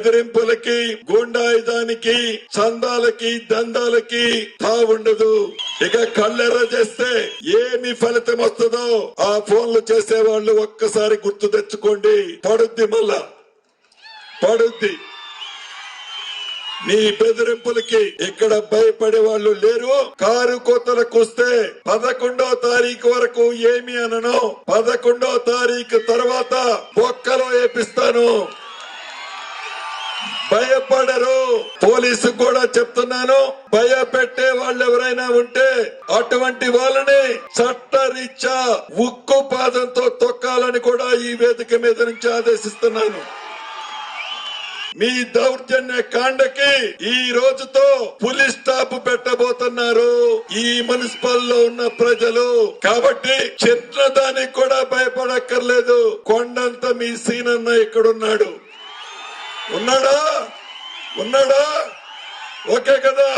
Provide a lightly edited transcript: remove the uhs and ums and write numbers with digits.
బెదిరింపులకి, గుండాయుధానికి, చందాలకి, దందాలకి తావుండదు. ఇక కళ్ళెర్ర చేస్తే ఏమి ఫలితం వస్తుందో ఆ ఫోన్లు చేసేవాళ్ళు ఒక్కసారి గుర్తు తెచ్చుకోండి. పడుద్ది, మళ్ళా పడుద్ది. నీ బెదిరింపులకి ఇక్కడ భయపడే వాళ్ళు లేరు. కారు కోతలకు వస్తే 11వ తారీఖు వరకు ఏమి అనను, 11వ తారీఖు తర్వాత బొక్కలో వేపిస్తాను. భయపడరు. పోలీసు కూడా చెప్తున్నాను, భయపెట్టే వాళ్ళు ఎవరైనా ఉంటే అటువంటి వాళ్ళని చట్టరీత్యా ఉక్కు పాదంతో తొక్కాలని కూడా ఈ వేదిక మీద నుంచి ఆదేశిస్తున్నాను. మీ దౌర్జన్య కాండకి ఈ రోజుతో పులి స్టాప్ పెట్టబోతున్నారు ఈ మున్సిపల్ లో ఉన్న ప్రజలు. కాబట్టి చిన్నదానికి కూడా భయపడక్కర్లేదు. కొండంత మీ సీనన్న ఇక్కడున్నాడు. ఉన్నాడా? ఓకే కదా?